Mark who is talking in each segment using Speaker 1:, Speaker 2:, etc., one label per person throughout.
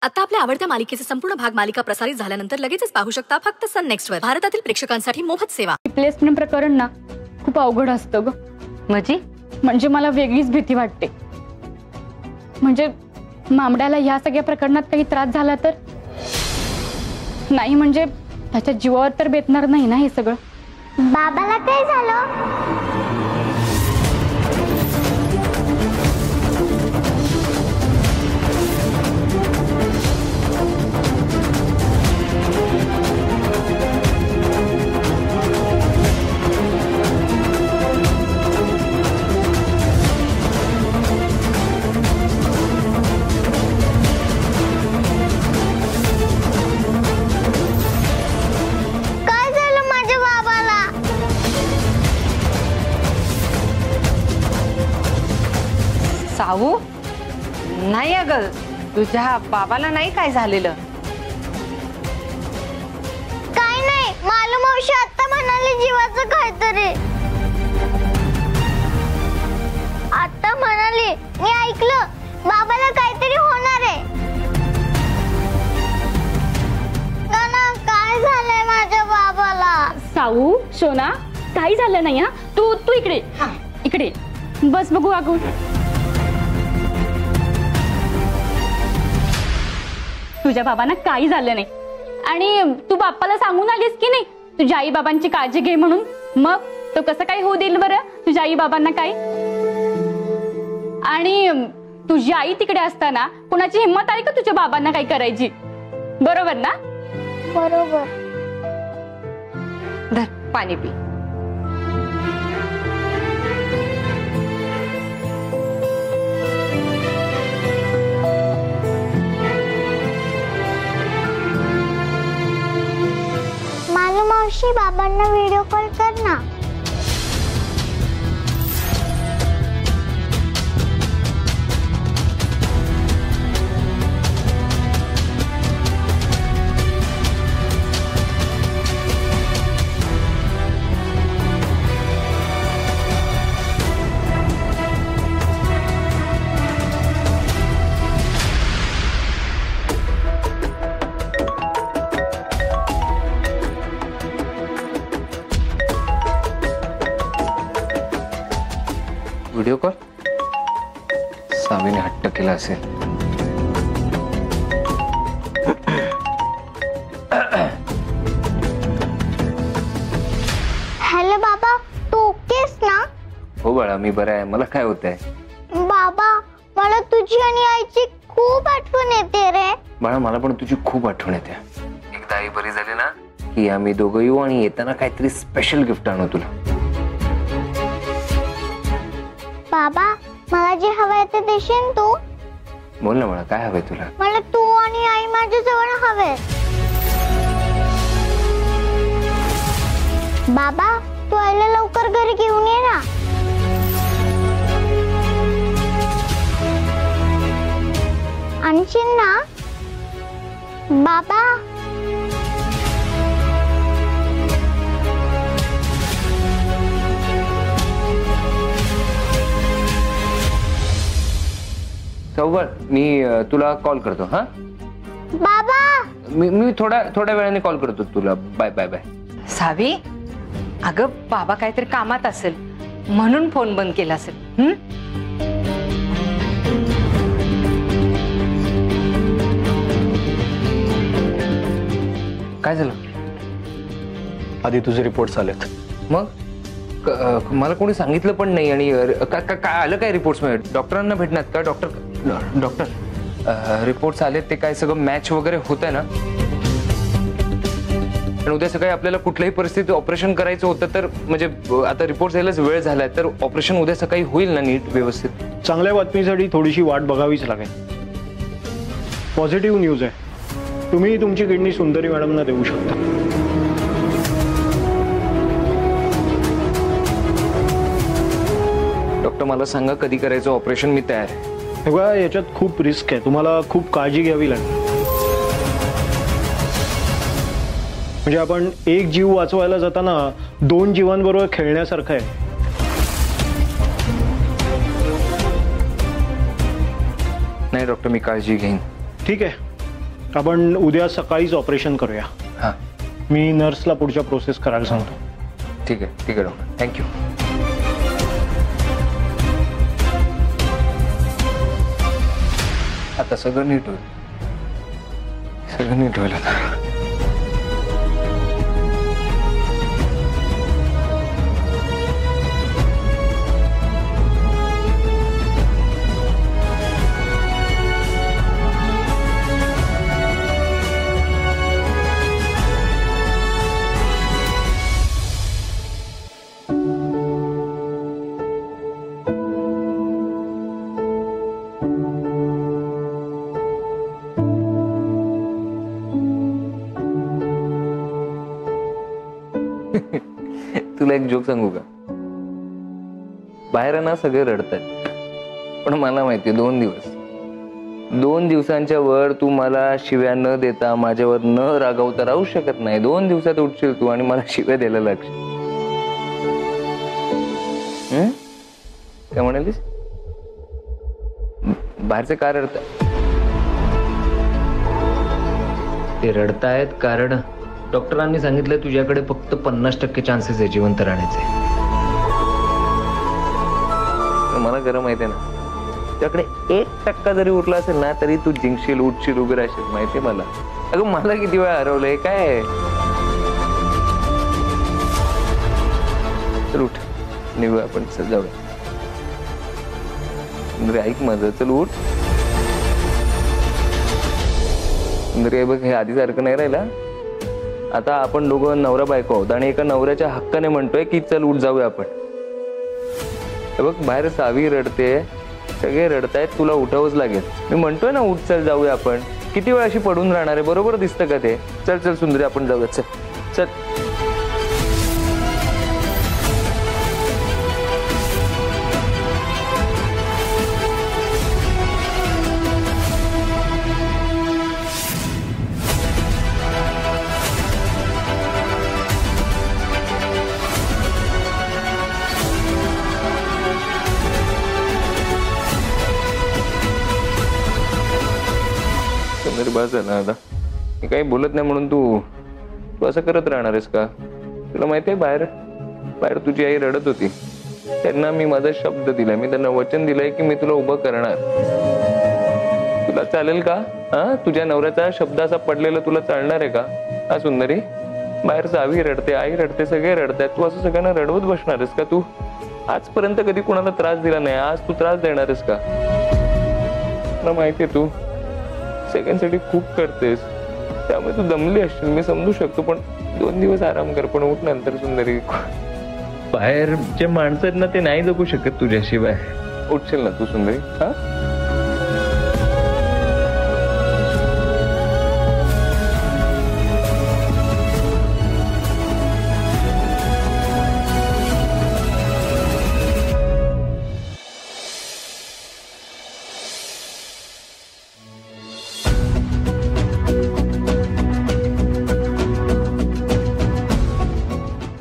Speaker 1: आता आपल्या आवडत्या मालिकेचे संपूर्ण भाग मालिका प्रसारित झाल्यानंतर लगेचच पाहू शकता फक्त सन नेक्स्ट वर। भारतातील प्रेक्षकांसाठी मोफत सेवा।
Speaker 2: रिप्लेसमेंट प्रकरण ना खूप अवघड असतं ग। म्हणजे मला वेगळीच भीती वाटते। म्हणजे मामड्याला ह्या सगळ्या प्रकरणात काही त्रास झाला तर नाही, म्हणजे त्याच्या जीवावर तर बेतणार नाही ना हे सगळं।
Speaker 3: बाबाला काय झालं?
Speaker 4: सावू नाही अगं, तुझ्या बाबाला नाही काय झालेलं?
Speaker 3: काय नाही, मालू मावशी आता म्हणाली जीवाचं काहीतरी। आता म्हणाली, मी ऐकलं बाबाला काहीतरी होणार आहे। नाना काय झालंय माझ्या बाबाला?
Speaker 2: सावू सोना काही झालं नाही हा। तू इकडे इकडे बस बघू अगं। तुझ्या बाबांना काही झालं नाही आणि तू बाप्पाला सांगून आलीस की नाही तुझ्या आई बाबांची काळजी घे म्हणून? मग तो कसं काय होऊ देईल बरं तुझ्या आई बाबांना काय? आणि तुझी आई तिकडे असताना कुणाची हिंमत आली का तुझ्या बाबांना काही करायची? बरोबर ना?
Speaker 3: बरोबर।
Speaker 4: धर पाणी पी।
Speaker 3: मालू मावशी बाबांना व्हिडिओ कॉल कर ना।
Speaker 5: व्हिडिओ कॉल सावीने हट्ट केला असेल।
Speaker 3: हॅलो बाबा, तू ओकेस ना?
Speaker 5: हो बाळा, मी बरा आहे। मला काय होतंय?
Speaker 3: बाबा मला तुझी आणि आईची खूप आठवण येते रे।
Speaker 5: बाळा मला पण तुझी खूप आठवण येते। एकदा आई बरी झाली ना की आम्ही दोघं येऊ आणि येताना काहीतरी स्पेशल गिफ्ट आणू तुला।
Speaker 3: बाबा मला जे हवंय ते देशील तू?
Speaker 5: बोल ना बाळा, काय हवंय तुला?
Speaker 3: मला तू आणि आई माझ्या जवळ हवे। बाबा तू आईला लवकर घरी घेऊन ये ना। आणशील ना बाबा?
Speaker 5: सौवर, मी तुला कॉल करतो। हा
Speaker 3: बाबा
Speaker 5: मी थोड्या वेळाने कॉल करतो तुला। Bye bye bye.
Speaker 4: सावी अगं, बाबा काहीतरी कामात असेल म्हणून फोन बंद केला असेल।
Speaker 5: काय झालं?
Speaker 6: आधी तुझे रिपोर्ट्स आलेत।
Speaker 5: मग मला कोणी सांगितलं पण नाही। आणि काय आलं काय रिपोर्ट्स मध्ये? डॉक्टरांना भेटणार का? डॉक्टर रिपोर्ट्स आले ते काय सगळं मॅच वगैरे होत आहे ना? आणि उद्या सकाळी आपल्याला कुठल्याही परिस्थितीत ऑपरेशन करायचं होतं तर म्हणजे आता रिपोर्ट्स यायलाच वेळ झालाय तर ऑपरेशन उद्या सकाळी होईल ना नीट व्यवस्थित?
Speaker 6: चांगल्या बातमीसाठी थोडीशी वाट बघावीच लागेल। पॉझिटिव्ह न्यूज आहे, तुम्ही तुमची किडनी सुंदरी मॅडमना देऊ शकता।
Speaker 5: डॉक्टर मला सांगा कधी करायचं ऑपरेशन, मी तयार आहे।
Speaker 6: तेव्हा याच्यात खूप रिस्क आहे, तुम्हाला खूप काळजी घ्यावी लागेल। म्हणजे आपण एक जीव वाचवायला जाताना 2 जीवांबरोबर खेळण्यासारखं आहे।
Speaker 5: नाही डॉक्टर, मी काळजी घेईन।
Speaker 6: ठीक आहे, आपण उद्या सकाळीच ऑपरेशन करूया.
Speaker 5: हां
Speaker 6: मी नर्सला पुढच्या प्रोसेस करायला सांगतो.
Speaker 5: ठीक आहे डॉक्टर, थँक्यू. आता सगळं नीट होईल, आता. तुला एक जोक सांगू का? बाहेर ना सगळे रडतात, पण मला माहिती 2 दिवसांच्या वर तू मला शिव्या न देता, माझ्यावर न रागावता राहू शकत नाही. 2 दिवसात उठशील तू आणि मला शिव्या द्यायला लागशील. काय म्हणालीस? बाहेरचे का रडतात? ते रडतायत कारण डॉक्टरांनी सांगितलं तुझ्याकडे फक्त 50% चान्सेस आहे जिवंत राहण्याचे. मला खरं माहिती आहे ना, त्याकडे 1% जरी उरला असेल ना तरी तू जिंकशील, उठशील, उभे राहशील. माहितीये मला. अगं मला किती वेळा हरवलंय. काय चल उठ, निघूया आपण. चल जाऊया. ऐक माझं, चल उठ. हे बघ, हे आधीसारखं नाही राहिला. आता आपण दोघं नवरा बायको आहोत आणि एका नवऱ्याच्या हक्काने म्हणतोय की चल उठ जाऊया आपण. बघ बाहेर सावी रडते, सगळे रडतायत, तुला उठावंच लागेल. मी म्हणतोय ना उठ, चल जाऊया आपण. किती वेळ अशी पडून राहणार आहे? बरोबर दिसतं का ते? चल चल सुंदरी, आपण जाऊया. चल चल. बस आहे ना आता, मी काही बोलत नाही म्हणून तू असं करत राहणार आहेस का? तुला माहितीये बाहेर तुझी आई रडत होती. त्यांना मी माझा शब्द दिलाय, मी त्यांना वचन दिलंय की मी तुला उभं करणार. तुला चालेल का? हा, तुझ्या नवऱ्याचा शब्द असा पडलेला तुला चालणार आहे का? हा सुंदरी, बाहेर सावी रडते, आई रडते, सगळे रडतायत, तू असं सगळ्यांना रडवत बसणार आहेस का? तू आजपर्यंत कधी कोणाला त्रास दिला नाही, आज तू त्रास देणार आहेस का? तुला माहितीये तू सेकंडसाठी खूप करतेस, त्यामुळे तू दमली असशील, मी समजू शकतो. पण 2 दिवस आराम कर, पण उठ नंतर. सुंदरी, बाहेर जे माणसं आहेत ना ते नाही जगू शकत तुझ्याशिवाय. उठशील ना तू सुंदरी? हा,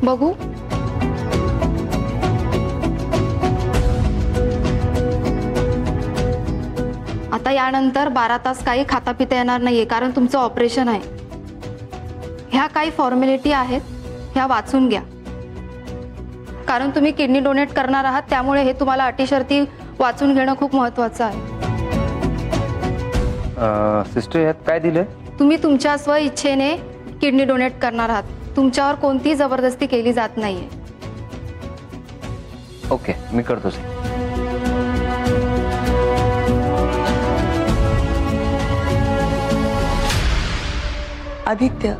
Speaker 2: बघू. आता यानंतर 12 तास काही खाता पिता येणार नाहीये, कारण तुमचं ऑपरेशन आहे. ह्या काही फॉर्मॅलिटी आहेत, ह्या वाचून घ्या. कारण तुम्ही किडनी डोनेट करणार आहात, त्यामुळे हे तुम्हाला अटी शर्ती वाचून घेणं खूप महत्वाचं आहे.
Speaker 5: सिस्टर, यात काय दिलंय?
Speaker 2: तुम्ही तुमच्या स्व इच्छेने किडनी डोनेट करणार आहात. तुमच्यावर कोणतीही जबरदस्ती केली जात नाहीये.
Speaker 5: ओके, मी करतोच.
Speaker 7: आदित्य,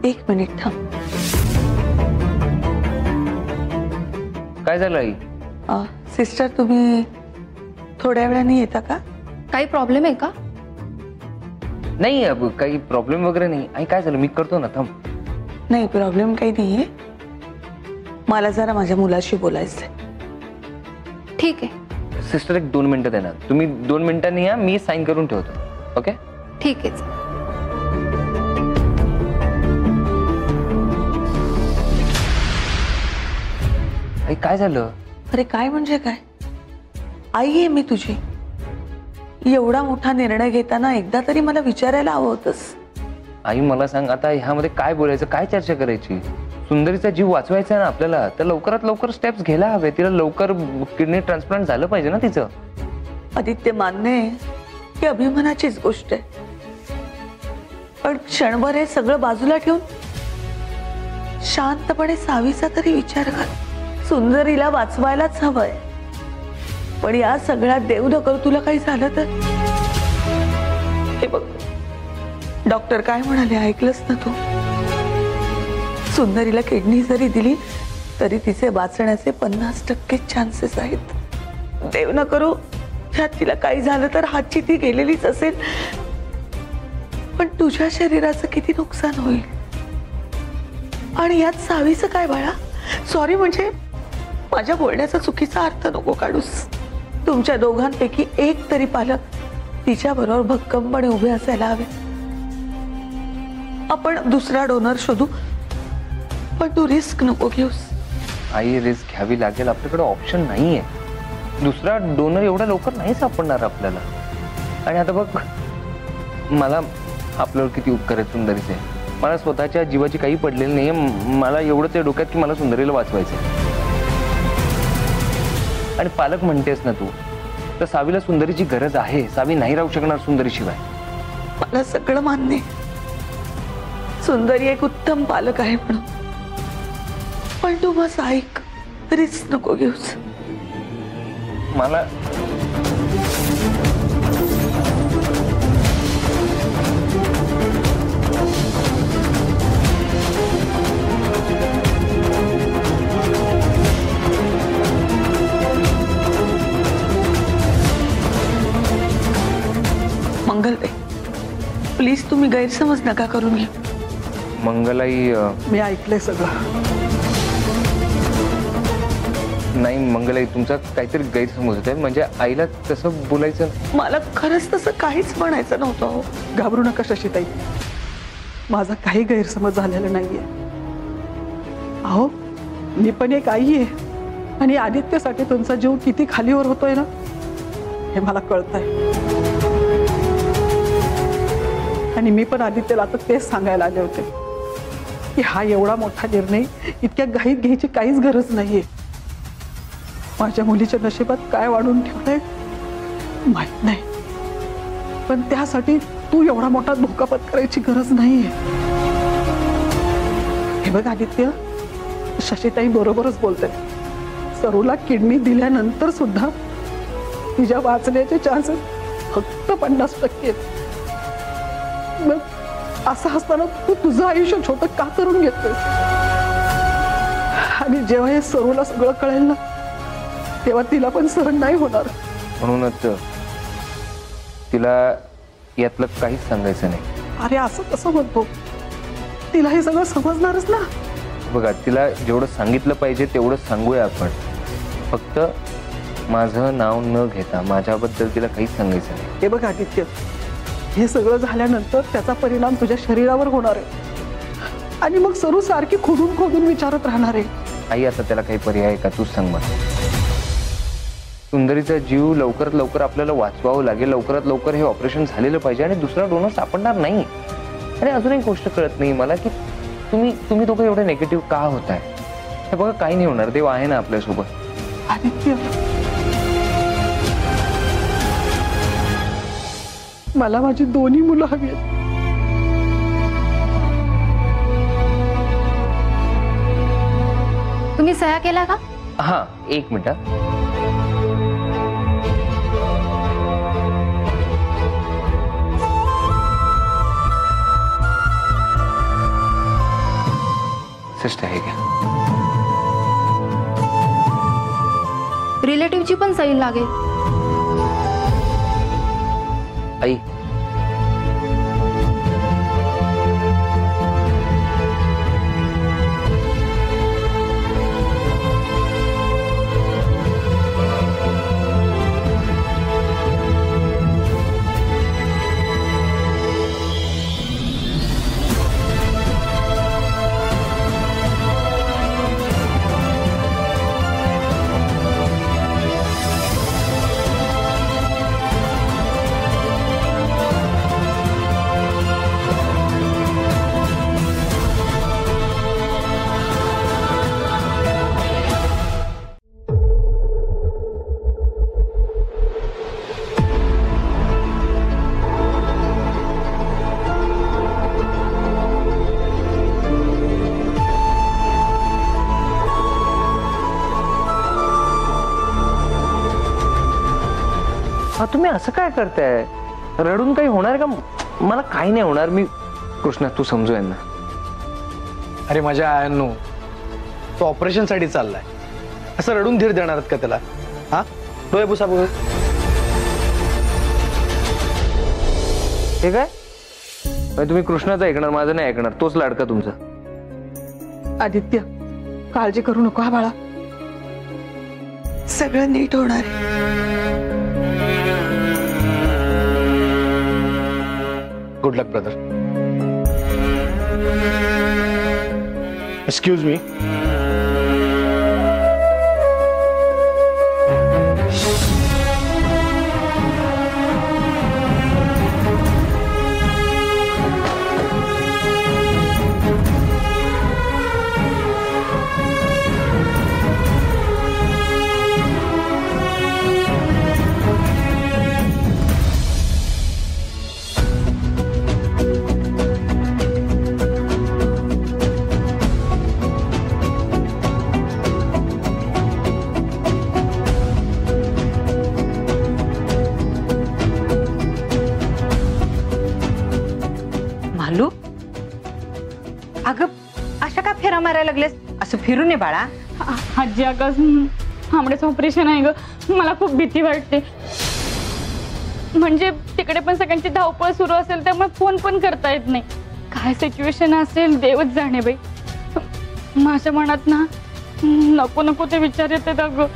Speaker 7: 1 मिनिट थांब.
Speaker 5: काय झालं आई?
Speaker 7: सिस्टर, तुम्ही थोड्या वेळाने येता का?
Speaker 2: काही प्रॉब्लेम आहे का?
Speaker 5: नाही, काही प्रॉब्लेम वगैरे नाही. आई काय झालं? मी करतो ना, थांब.
Speaker 7: नाही, प्रॉब्लेम काही नाहीये. मला जरा माझ्या मुलाशी बोलायचंय.
Speaker 2: ठीक आहे
Speaker 5: सिस्टर, एक 2 मिनिटं देणार. तुम्ही 2 मिनिटांनी या, मी साईन करून ठेवतो. ओके,
Speaker 2: ठीक आहे.
Speaker 5: आई काय झालं?
Speaker 7: अरे काय म्हणजे काय? आई आहे मी तुझी. एवढा मोठा निर्णय घेताना एकदा तरी मला विचारायला हवं होतंस.
Speaker 5: आई मला सांग, आता ह्यामध्ये काय बोलायचं, काय चर्चा करायची? सुंदरीचा जीव वाचवायचा आहे ना आपल्याला, तर लवकरात लवकर स्टेप्स घ्यायला हवे. तिला लवकर किडनी ट्रान्सप्लांट झालं पाहिजे ना तिचं.
Speaker 7: आदित्य, मान्य आहे ही अभिमानाचीच गोष्ट आहे, पण क्षणभर हे सगळं बाजूला ठेवून शांतपणे सावीचा तरी विचार कर. सुंदरीला वाचवायलाच हवंय, पण या सगळ्यात देव न करू तुला काही झालं तर? हे बघ, डॉक्टर काय म्हणाले ऐकलंस ना तू? सुंदरीला किडनी जरी दिली तरी तिचे वाचण्याचे 50% चान्सेस आहेत. देव न करू ह्यात तिला काही झालं तर हातची ती गेलेलीच असेल, पण तुझ्या शरीराचं किती नुकसान होईल. आणि यात सावीचं काय बाळा? सॉरी, म्हणजे माझ्या बोलण्याचा चुकीचा अर्थ नको काढूस. तुमच्या दोघांपैकी एक तरी पालक तिच्या बरोबर भक्कमपणे उभे असायला हवे. आपण दुसरा डोनर शोधू, पण तू रिस्क नको घेऊस.
Speaker 5: आई, रिस्क घ्यावी लागेल, आपल्याकडे ऑप्शन नाहीये. दुसरा डोनर एवढा लवकर नाही सापडणार आपल्याला. आणि आता बघ, मला आपल्यावर किती उपकार आहेत सुंदरीचे. मला स्वतःच्या जीवाची काही पडलेली नाहीये. मला एवढंच आहे डोक्यात की मला सुंदरीला वाचवायचंय. आणि पालक म्हणतेस ना तू, तर सावीला सुंदरीची गरज आहे. सावी नाही राहू शकणार सुंदरीशिवाय.
Speaker 7: मला सगळं मान्य आहे, सुंदरी एक उत्तम पालक आहे म्हणून, पण तू बस ऐक, रिस्क नको घेऊस.
Speaker 5: मला
Speaker 7: मंगलताई, प्लीज तुम्ही गैरसमज नका करून घ्या.
Speaker 5: मंगलाई,
Speaker 7: मी ऐकलंय सगळं.
Speaker 5: नाही मंगलाई, तुमचा काहीतरी गैरसमज होत आहे. म्हणजे आईला तसं बोलायचं.
Speaker 7: मला खरंच तसं काहीच म्हणायचं नव्हतं. हो,
Speaker 8: घाबरू नका शशीताई, माझा काही गैरसमज झालेला नाहीये. अहो, मी पण एक आई आहे, आणि आदित्यसाठी तुमचा जीव किती खालीवर होतोय ना हे मला कळतंय. आणि मी पण आदित्यला आता तेच सांगायला आले होते की हा एवढा मोठा निर्णय इतक्या घाईत घ्यायची काहीच गरज नाहीये. माझ्या मुलीच्या नशिबात काय वाढून ठेवलंय माहित नाही, पण त्यासाठी तू एवढा मोठा धोका पत्करायची गरज नाहीये. हे बघ आदित्य, शशीताई बरोबरच बोलते. सरूला किडनी दिल्यानंतर सुद्धा तिच्या वाचण्याचे चान्सेस फक्त 50% आहेत. मग असं असताना तू तुझं आयुष्य छोटं का करून घेतोय? आणि जेव्हा हे सरूला सगळं कळेल ना, तेव्हा तिला पण सहन नाही होणार.
Speaker 5: म्हणूनच तिला यातलं काहीच सांगायचं नाही.
Speaker 8: अरे असं कसं म्हणतो? तिला हे सगळं समजणारच ना.
Speaker 5: बघा, तिला जेवढं सांगितलं पाहिजे तेवढं सांगूया आपण. फक्त माझं नाव न घेता माझ्याबद्दल तिला काहीच सांगायचं नाही.
Speaker 8: हे बघ आदित्य, हे सगळं झाल्यानंतर त्याचा परिणाम तुझ्या शरीरावर होणार आहे, आणि मग सरू सारखी खोदून खोदून विचारत राहणार आहे.
Speaker 5: आई, आता त्याला काही पर्याय आहे का? तूच सांग मला. सुंदरीचा जीव लवकरात लवकर आपल्याला वाचवावं लागेल. लवकरात लवकर हे ऑपरेशन झालेलं पाहिजे, आणि दुसरा डोनर सापडणार नाही. आणि अजून एक गोष्ट कळत नाही मला की तुम्ही दोघं एवढे निगेटिव्ह का होताय? हे बघा, काही नाही होणार. देव आहे ना आपल्यासोबत.
Speaker 8: आदित्य, मला माझी दोन्ही मुलं हवी आहेत.
Speaker 2: तुम्ही सह्या केला का?
Speaker 5: हा, एक मिनिट. सिस्टर आहे का?
Speaker 2: रिलेटिव्हची पण सही लागेल.
Speaker 5: आई, तुम्ही असं काय करताय? रडून काही होणार का? मला काही नाही होणार. मी कृष्णा तू समजू यांना.
Speaker 6: अरे माझ्या आयांनो, तो ऑपरेशन साठी चाललाय, असं रडून धीर देणार का त्याला? हा, डोळे पुसा बघू.
Speaker 5: हे काय तुम्ही कृष्णाचं ऐकणार, माझं नाही ऐकणार. तोच लाडका तुमचा.
Speaker 8: आदित्य, काळजी करू नको हा बाळा.
Speaker 7: सगळं नीट होणार आहे.
Speaker 6: Good luck brother. Excuse me.
Speaker 4: Malu, अगं अशा का फेरा मारायला लागलेस? असं फिरू नये बाळा.
Speaker 2: आजी अगं आमडेच ऑपरेशन आहे ग, मला खूप भीती वाटते. म्हणजे तिकडे पण सगळ्यांची धावपळ सुरू असेल त्यामुळे फोन पण करता येत नाही. काय सिच्युएशन असेल देवच जाणे बाई. माझ्या मनात ना नको नको ते विचार येतात अगं.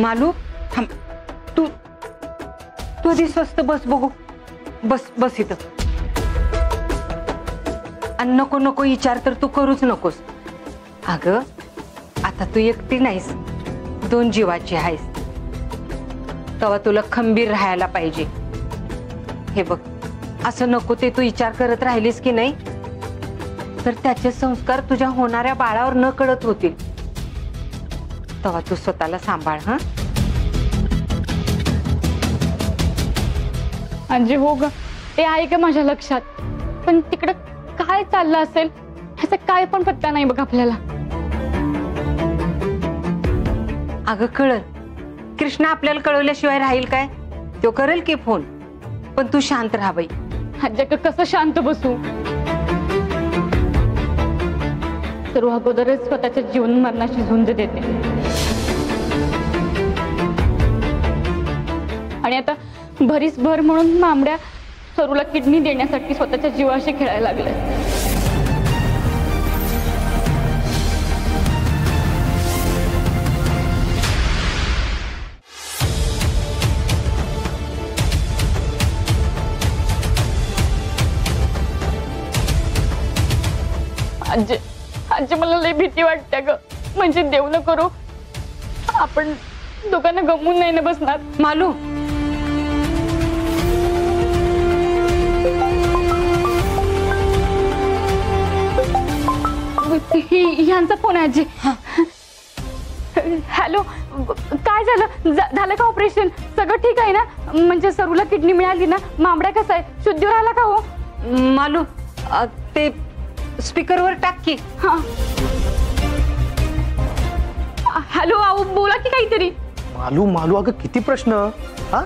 Speaker 4: मालू थांब. तू तू आधी स्वस्त बस बघू. बस बस इथं. आणि नको नको विचार तर तू करूच नकोस. अगं आता तू एकटी नाहीस, 2 जीवाची आहेस. तेव्हा तुला खंबीर राहायला पाहिजे. हे बघ, असं नको ते तू विचार करत राहिलीस की नाही तर त्याचे संस्कार तुझ्या होणाऱ्या बाळावर न कळत होतील. तेव्हा तू स्वतःला सांभाळ. हा
Speaker 2: आजी हो ग, ते आहे का माझ्या लक्षात. पण तिकडं काय चाललं असेल ह्याचा काय पण पत्ता नाही बघ आपल्याला.
Speaker 4: अगं कळल. कृष्णा आपल्याला कळवल्याशिवाय राहील काय? तो करेल की फोन. पण तू शांत राहा बाई.
Speaker 2: आजी कसं शांत बसू? तर अगोदरच स्वतःच्या जीवन मरणाशी झुंज देते. आणि आता भरीस भर म्हणून मामड्या सरूला किडनी देण्यासाठी स्वतःच्या जीवाशी खेळायला लागले. आजी आजी मला लई भीती वाटते ग. म्हणजे देव न करू आपण दोघांना गमवून नाही ना बसणार.
Speaker 4: मालू
Speaker 2: यांचा फोन आहे आजी. हॅलो, काय झालं? झालं का ऑपरेशन? सगळं ठीक आहे ना? म्हणजे सरूला किडनी मिळाली ना? मामडा कसा आहे? शुद्धीवर आला का हो?
Speaker 4: मालू ते स्पीकरवर टाक की.
Speaker 2: हा हॅलो, आओ बोला की काहीतरी.
Speaker 6: मालू मालू, अगं किती प्रश्न. हा,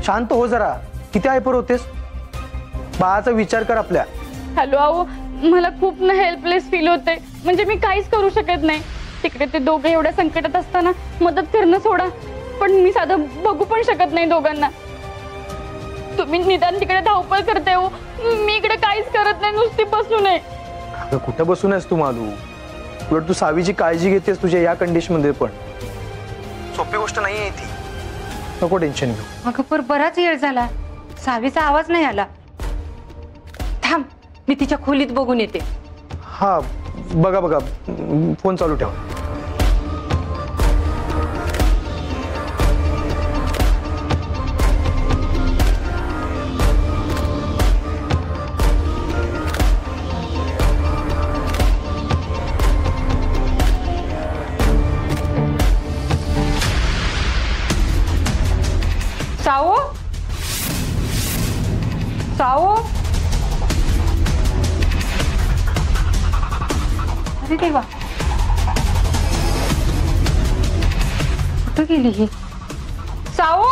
Speaker 6: शांत हो जरा. किती हायपर होतेस? बाळाचा विचार कर आपल्या.
Speaker 2: हॅलो आओ, मला खूप ना हेल्पलेस फील होते. म्हणजे मी काहीच करू शकत नाही. तिकडे ते दोघं एवढ्या संकटात असताना मदत करणं सोडा, पण मी साधं बघू पण शकत नाही दोघांना. तुम्ही निदान तिकडे धावपळ करते हो, मी इकडे काहीच करत नाही, नुसती बसून आहे.
Speaker 6: अगं कुठं बसून आहेस तू मालू? उलट तू सावीची काळजी घेतेस तुझ्या या कंडिशन मध्ये. पण सोपी गोष्ट नाहीये ती. नको टेन्शन घेऊ.
Speaker 4: अगं पर बराच वेळ झाला, सावीचा आवाज नाही आला. थांब, मी तिच्या खोलीत बघून येते.
Speaker 6: हा बघा बघा, फोन चालू ठेवा.
Speaker 4: अरे देवा, कुठं गेली ही? साऊ,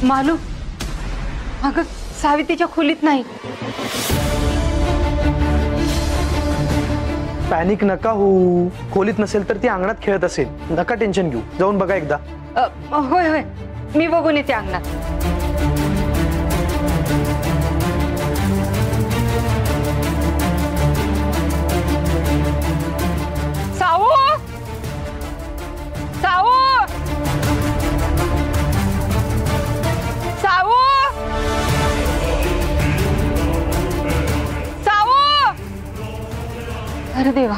Speaker 4: मालू, अगं सावी तिच्या खोलीत नाही.
Speaker 6: पॅनिक नका होऊ. खोलीत नसेल तर ती अंगणात खेळत असेल. नका टेन्शन घेऊ. जाऊन बघा एकदा.
Speaker 4: होय होय, मी बघून येते अंगणात. साऊ, साऊ, साऊ, साऊ. अरे देवा,